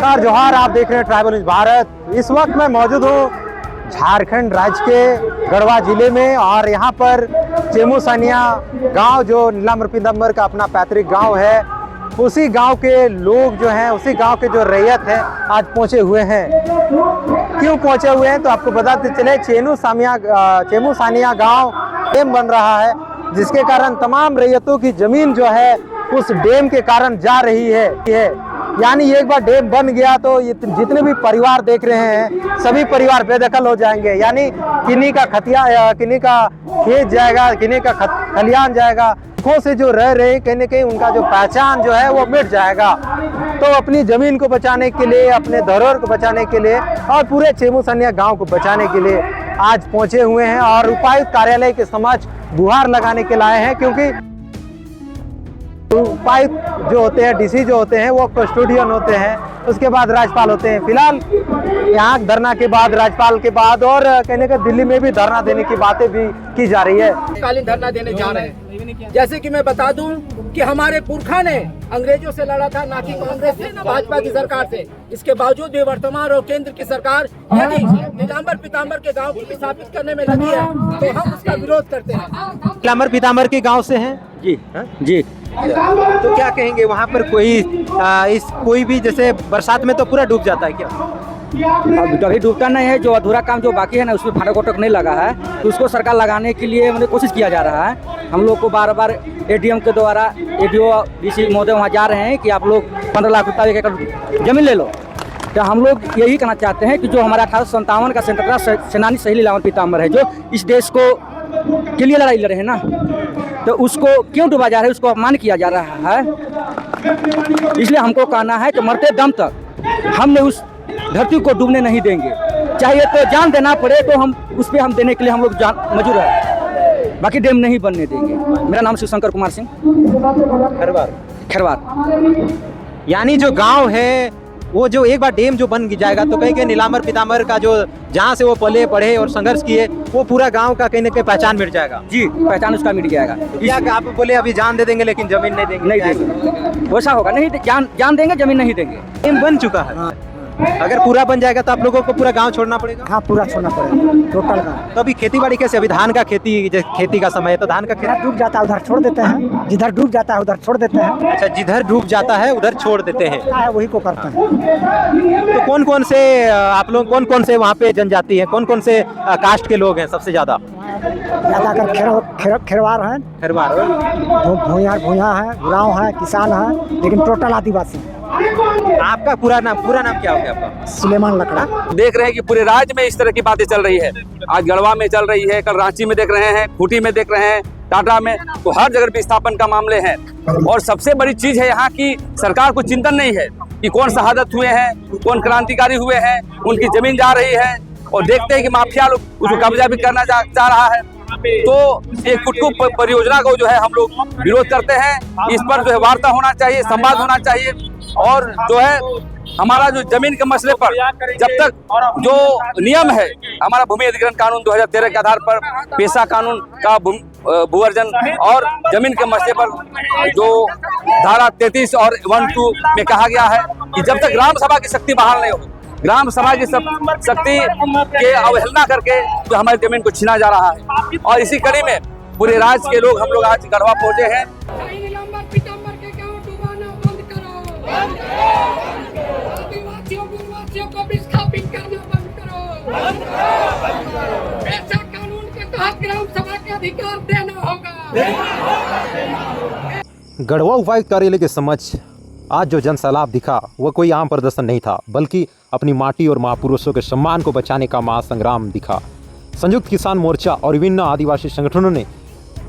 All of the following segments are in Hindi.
नमस्कार जोहार, आप देख रहे हैं ट्राइबल न्यूज भारत। इस वक्त मैं मौजूद हूँ झारखंड राज्य के गढ़वा जिले में और यहाँ पर चेमू सानिया गांव जो नीलाम्बर पीताम्बर का अपना पैतृक गांव है, उसी गांव के लोग जो हैं, उसी गांव के जो रैयत है आज पहुँचे हुए हैं। क्यों पहुँचे हुए हैं तो आपको बताते चले, चेमू सानिया गाँव डैम बन रहा है, जिसके कारण तमाम रैयतों की जमीन जो है उस डैम के कारण जा रही है। यानी एक बार डैम बन गया तो जितने भी परिवार देख रहे हैं सभी परिवार बेदखल हो जाएंगे। यानी किन्हीं का खेत जाएगा, किन्हीं का खलियान जाएगा। दुखों से जो रह रहे कहीं न कहीं उनका जो पहचान जो है वो मिट जाएगा। तो अपनी जमीन को बचाने के लिए, अपने धरोहर को बचाने के लिए और पूरे चेमू सानिया गाँव को बचाने के लिए आज पहुँचे हुए हैं और उपायुक्त कार्यालय के समक्ष गुहार लगाने के लाए हैं। क्योंकि उपायुक्त जो होते हैं, डीसी जो होते हैं, वो कस्टोडियन होते हैं, उसके बाद राज्यपाल होते हैं। फिलहाल यहाँ धरना के बाद, राज्यपाल के बाद और कहने का दिल्ली में भी धरना देने की बातें भी की जा रही है। कालीन धरना देने जा रहे हैं। जैसे कि मैं बता दूं कि हमारे पुरखा ने अंग्रेजों से लड़ा था, ना कि कांग्रेस से, भाजपा की सरकार से। इसके बावजूद भी वर्तमान और केंद्र की सरकार यदि नीलाम्बर पीताम्बर के गांव को विस्थापित करने में लगी है तो हम उसका विरोध करते हैं। नीलाम्बर पीताम्बर के गांव से हैं जी जी। तो क्या कहेंगे, वहाँ पर कोई भी जैसे बरसात में तो पूरा डूब जाता है क्या? अभी डूबता नहीं है, जो अधूरा काम जो बाकी है ना उसमें फाटक वोटक नहीं लगा है, तो उसको सरकार लगाने के लिए मतलब कोशिश किया जा रहा है। हम लोग को बार बार एडीएम के द्वारा एडीओ डीसी महोदय वहाँ जा रहे हैं कि आप लोग 15 लाख रुपया एक एकड़ जमीन ले लो। तो हम लोग यही कहना चाहते हैं कि जो हमारा 1857 का स्वतंत्रता सेनानी शहीद नीलाम्बर पीताम्बर है, जो इस देश को के लिए लड़ाई लड़े हैं ना, तो उसको क्यों डूबा जा रहा है, उसको अपमान किया जा रहा है। इसलिए हमको कहना है कि मरते दम तक हमने उस धरती को डूबने नहीं देंगे। चाहिए तो जान देना पड़े तो हम उस पर हम देने के लिए हम लोग मजबूर है, बाकी डैम नहीं बनने देंगे। मेरा नाम शिवशंकर कुमार सिंह, खैरवार। यानी जो गांव है वो जो एक बार डैम जो बन जाएगा तो कहीं नीलाम्बर पीताम्बर का जो जहाँ से वो पले पढ़े और संघर्ष किए वो पूरा गांव का कहीं न कहीं पहचान मिट जाएगा। जी, पहचान उसका मिट जाएगा। क्या आप बोले अभी जान दे देंगे लेकिन जमीन नहीं देंगे? नहीं देंगे, वैसा होगा नहीं। जान देंगे, जमीन नहीं देंगे। डैम बन चुका है। हाँ। अगर पूरा बन जाएगा तो आप लोगों को पूरा गांव छोड़ना पड़ेगा? हाँ, पूरा छोड़ना पड़ेगा, टोटल का। तो अभी खेती बाड़ी कैसे? अभी धान का खेती का समय है तो धान का खेती डूब जाता है उधर छोड़ देते हैं, जिधर डूब जाता है उधर छोड़ देते हैं। अच्छा, जिधर डूब जाता है उधर छोड़ देते हैं, वही को करते हैं। तो कौन कौन से आप लोग कौन से वहाँ पे जनजाति है, कौन से कास्ट के लोग हैं सबसे ज्यादा? ज्यादातर खेरवार है, भूया है, गुराव है, किसान है, लेकिन टोटल आदिवासी। आपका पूरा नाम क्या हो गया आपका? सुलेमान लकड़ा। देख रहे हैं कि पूरे राज्य में इस तरह की बातें चल रही है। आज गढ़वा में चल रही है, कल रांची में देख रहे हैं, खूंटी में देख रहे हैं, टाटा में, तो हर जगह विस्थापन का मामले हैं। और सबसे बड़ी चीज है यहाँ की सरकार को चिंतन नहीं है कि कौन शहादत हुए हैं, कौन क्रांतिकारी हुए हैं, उनकी जमीन जा रही है और देखते हैं कि माफिया लोग उसको कब्जा भी करना चाह रहा है। तो एक कुटुंब परियोजना को जो है हम लोग विरोध करते हैं। इस पर जो है वार्ता होना चाहिए, संवाद होना चाहिए और जो है हमारा जो जमीन के मसले पर जब तक जो नियम है, हमारा भूमि अधिग्रहण कानून 2013 के आधार पर, पेशा कानून का भूअर्जन और जमीन के मसले पर जो धारा 33 और 1-2 में कहा गया है कि जब तक ग्राम सभा की शक्ति बहाल नहीं होगी, ग्राम सभा की शक्ति के अवहेलना करके जो हमारी जमीन को छीना जा रहा है। और इसी कड़ी में पूरे राज्य के लोग, हम लोग आज गढ़वा पहुंचे हैं। आदिवासियों को विस्थापित करना बंद करो। ऐसा कानून के तहत ग्राम सभा के अधिकार देना होगा। गढ़वा उपायुक्त कार्यालय के समक्ष आज जो जनसैलाब दिखा वह कोई आम प्रदर्शन नहीं था, बल्कि अपनी माटी और महापुरुषों के सम्मान को बचाने का महासंग्राम दिखा। संयुक्त किसान मोर्चा और विभिन्न आदिवासी संगठनों ने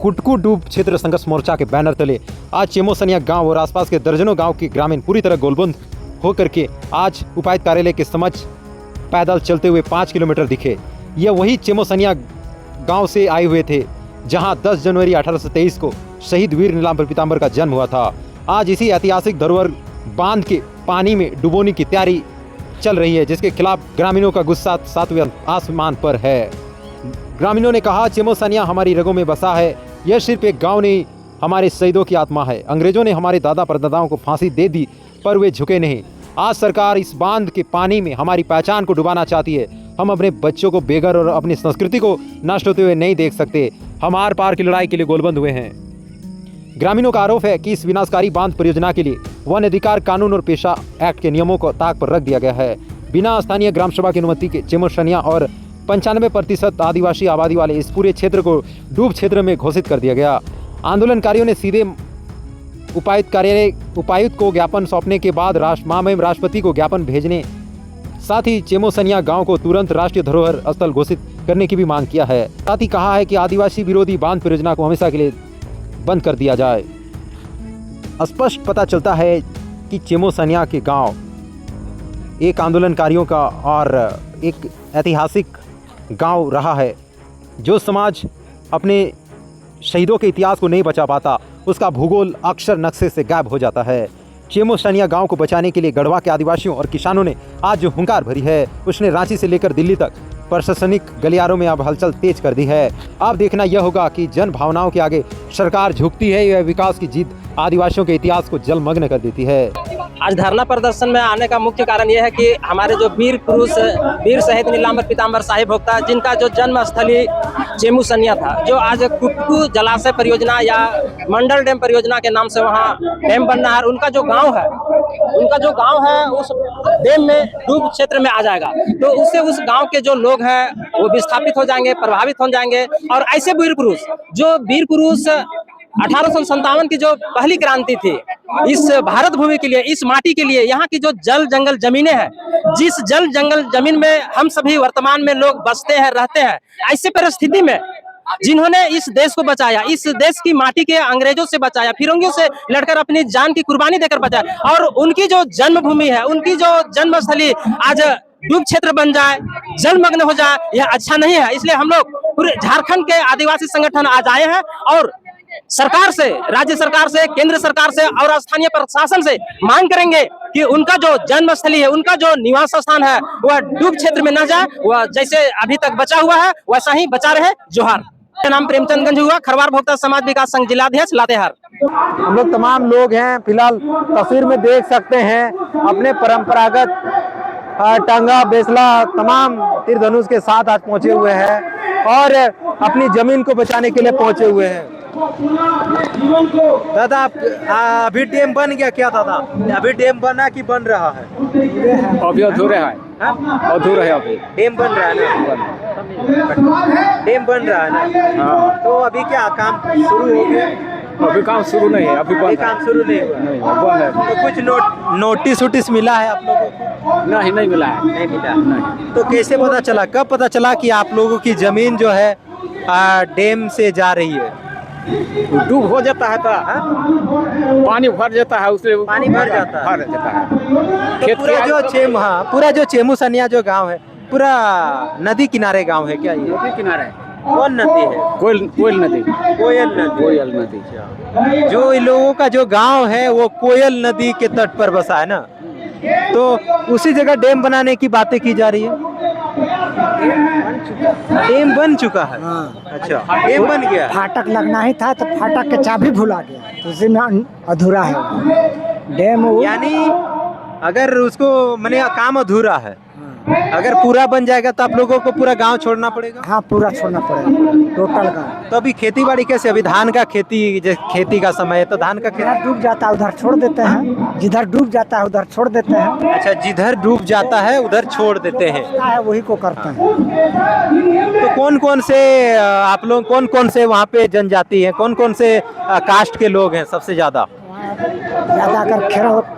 कुटकू डूब क्षेत्र संघर्ष मोर्चा के बैनर तले आज चेमू सानिया गांव और आसपास के दर्जनों गांव के ग्रामीण पूरी तरह गोलबंद होकर के आज उपायुक्त कार्यालय के समक्ष पैदल चलते हुए 5 किलोमीटर दिखे। यह वही चेमू सानिया गांव से आए हुए थे जहां 10 जनवरी 1823 को शहीद वीर नीलाम्बर पीताम्बर का जन्म हुआ था। आज इसी ऐतिहासिक धरोहर बांध के पानी में डुबोने की तैयारी चल रही है, जिसके खिलाफ ग्रामीणों का गुस्सा 7वें आसमान पर है। ग्रामीणों ने कहा, चेमू सानिया हमारी रगों में बसा है, यह सिर्फ एक गांव नहीं, हमारे शहीदों की आत्मा है। अंग्रेजों ने हमारे दादा परदादाओं को फांसी दे दी पर वे झुके नहीं। आज सरकार इस बांध के पानी में हमारी पहचान को डुबाना चाहती है। हम अपने बच्चों को बेघर और अपनी संस्कृति को नष्ट होते हुए नहीं देख सकते। हम आर पार की लड़ाई के लिए गोलबंद हुए हैं। ग्रामीणों का आरोप है कि इस विनाशकारी बांध परियोजना के लिए वन अधिकार कानून और पेशा एक्ट के नियमों को ताक पर रख दिया गया है। बिना स्थानीय ग्राम सभा की अनुमति के चेमो सनिया और 95% आदिवासी आबादी वाले इस पूरे क्षेत्र को डूब क्षेत्र में घोषित कर दिया गया। आंदोलनकारियों ने सीधे उपायुक्त को ज्ञापन सौंपने के बाद महामहिम राष्ट्रपति को ज्ञापन भेजने, साथ ही चेमो सनिया गांव को तुरंत राष्ट्रीय धरोहर स्थल घोषित करने की भी मांग किया है। साथ ही कहा है कि आदिवासी विरोधी बांध परियोजना को हमेशा के लिए बंद कर दिया जाए। स्पष्ट पता चलता है कि चेमो सनिया के गांव एक आंदोलनकारियों का और एक ऐतिहासिक गांव रहा है। जो समाज अपने शहीदों के इतिहास को नहीं बचा पाता, उसका भूगोल अक्षर नक्शे से गायब हो जाता है। चेमो सनिया गांव को बचाने के लिए गढ़वा के आदिवासियों और किसानों ने आज जो हुंकार भरी है, उसने रांची से लेकर दिल्ली तक प्रशासनिक गलियारों में अब हलचल तेज कर दी है। अब देखना यह होगा कि जन भावनाओं के आगे सरकार झुकती है या विकास की जीत आदिवासियों के इतिहास को जलमग्न कर देती है। आज धरना प्रदर्शन में आने का मुख्य कारण यह है कि हमारे जो वीर पुरुष वीर शहीद नीलांबर पीताम्बर शाही भोक्ता, जिनका जो जन्म स्थली चेमू सनिया था, जो आज कुटकू जलाशय परियोजना या मंडल डैम परियोजना के नाम से वहाँ डैम बन रहा है, उनका जो गांव है उस डैम में डूब क्षेत्र में आ जाएगा। तो उससे उस गांव के जो लोग हैं वो विस्थापित हो जाएंगे, प्रभावित हो जाएंगे। और ऐसे वीर पुरुष 1857 की जो पहली क्रांति थी, इस भारत भूमि के लिए, इस माटी के लिए, यहाँ की जो जल जंगल जमीनें हैं, जिस जल जंगल जमीन में हम सभी वर्तमान में लोग बसते हैं, रहते हैं, ऐसे परिस्थिति में जिन्होंने इस देश को बचाया, इस देश की माटी के अंग्रेजों से बचाया, फिरंगियों से लड़कर अपनी जान की कुर्बानी देकर बचाया, और उनकी जो जन्मभूमि है, उनकी जो जन्मस्थली आज डूब क्षेत्र बन जाए, जलमग्न हो जाए, यह अच्छा नहीं है। इसलिए हम लोग पूरे झारखंड के आदिवासी संगठन आज आए हैं और सरकार से, राज्य सरकार से, केंद्र सरकार से और स्थानीय प्रशासन से मांग करेंगे कि उनका जो जन्मस्थली है, उनका जो निवास स्थान है, वह डूब क्षेत्र में न जाए, वह जैसे अभी तक बचा हुआ है वैसा ही बचा रहे। जोहार। मेरा नाम प्रेमचंद गंज हुआ, खरवार भोक्ता समाज विकास संघ जिलाध्यक्ष लातेहार। हम लोग तमाम लोग हैं, फिलहाल तस्वीर में देख सकते हैं अपने परंपरागत टांगा बेसला तमाम तीर धनुष के साथ आज पहुंचे हुए हैं और अपनी जमीन को बचाने के लिए पहुंचे हुए हैं। दादा, अभी डैम बन गया क्या दादा? अभी डैम बना कि बन रहा है? अभी अधूरा है, अधूरा है। अभी डैम बन रहा है ना? डैम बन रहा है ना? हाँ। तो अभी क्या काम शुरू हो गया? अभी काम शुरू नहीं है, अभी बंद काम शुरू नहीं हुआ है। तो कुछ नोटिस मिला है आप लोगों को? नहीं मिला है। नहीं मिला नहीं। तो कैसे पता चला, कब पता चला कि आप लोगों की जमीन जो है डैम से जा रही है? डूब हो जाता है तो पानी भर जाता है, उससे पानी भर जाता है। खेत तो पूरा जो चेमू सनिया जो गांव है, पूरा नदी किनारे गांव है क्या? ये नदी किनारे कौन नदी है? कोयल नदी। कोयल नदी। जो इन लोगों का जो गांव है वो कोयल नदी के तट पर बसा है ना, तो उसी जगह डैम बनाने की बातें की जा रही है। डैम बन चुका है। हाँ। अच्छा, डैम बन गया। फाटक लगना ही था तो फाटक के चाबी भुला गया, तो उसी में अधूरा है डैम। यानी अगर उसको मैंने काम अधूरा है, अगर पूरा बन जाएगा तो आप लोगों को पूरा गांव छोड़ना पड़ेगा। हाँ, पूरा छोड़ना पड़ेगा, टोटल गाँव। तो अभी खेती बाड़ी कैसे? अभी धान का खेती का समय है, तो धान का खेती डूब जाता है उधर छोड़ देते हैं, जिधर डूब जाता है उधर छोड़ देते हैं। अच्छा, जिधर डूब जाता है उधर छोड़ देते हैं, वही को करते हैं। तो कौन कौन से वहाँ पे जनजाति है, कौन से कास्ट के लोग हैं सबसे ज्यादा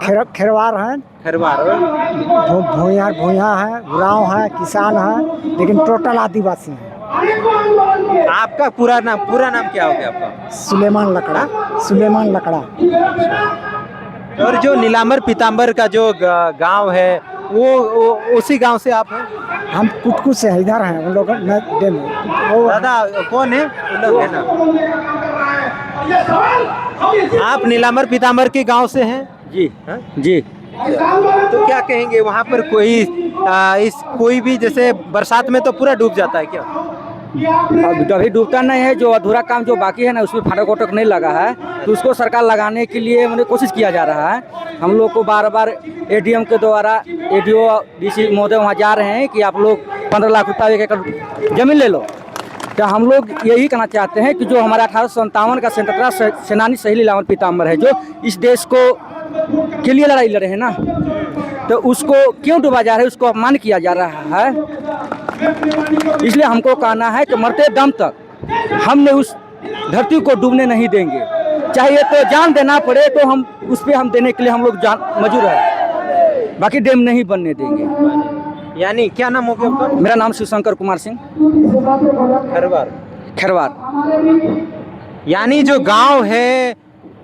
कर खेरवार हैं, भूया है, उरांव है, किसान है, लेकिन टोटल आदिवासी हैं। आपका पूरा नाम क्या हो गया आपका? सुलेमान लकड़ा। और जो नीलांबर पीताम्बर का जो गांव है वो उसी गांव से आप हैं? हम कुटकू से इधर हैं, उन लोग दादा कौन है? लोग है ना? आप नीलांबर पीताम्बर के गांव से हैं? जी हाँ? जी। तो क्या कहेंगे वहाँ पर कोई भी जैसे बरसात में तो पूरा डूब जाता है क्या? अब अभी डूबता नहीं है, जो अधूरा काम जो बाकी है ना उसमें फाटक वाटक नहीं लगा है, तो उसको सरकार लगाने के लिए मैंने कोशिश किया जा रहा है। हम लोग को बार बार एडीएम के द्वारा एडीओ डीसी महोदय वहाँ जा रहे हैं कि आप लोग 15 लाख रुपया 1 एकड़ जमीन ले लो। तो हम लोग यही कहना चाहते हैं कि जो हमारा 1857 का स्वतंत्रता सेनानी शहीद लीलावंत पीताम्बर है, जो इस देश को के लिए लड़ाई लड़े हैं ना, तो उसको क्यों डूबा जा रहा है, उसको अपमान किया जा रहा है। इसलिए हमको कहना है कि मरते दम तक हमने उस धरती को डूबने नहीं देंगे, चाहिए तो जान देना पड़े तो हम उस पर हम देने के लिए हम लोग जान मजबूर है, बाकी डैम नहीं बनने देंगे। यानी क्या नाम हो गया आपका? मेरा नाम शिवशंकर कुमार सिंह खैरवार। यानी जो गांव है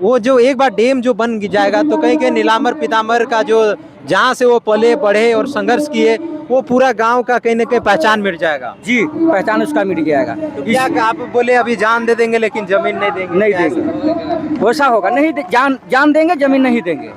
वो जो एक बार डैम जो बन जाएगा तो कहीं के नीलाम्बर पीताम्बर का जो जहाँ से वो पले बढ़े और संघर्ष किए वो पूरा गांव का कहीं ना कहीं पहचान मिट जाएगा। जी, पहचान उसका मिट जाएगा। तो क्या आप बोले अभी जान दे देंगे लेकिन जमीन नहीं देंगे? नहीं देंगे, वैसा होगा नहीं, जान देंगे, जमीन नहीं देंगे।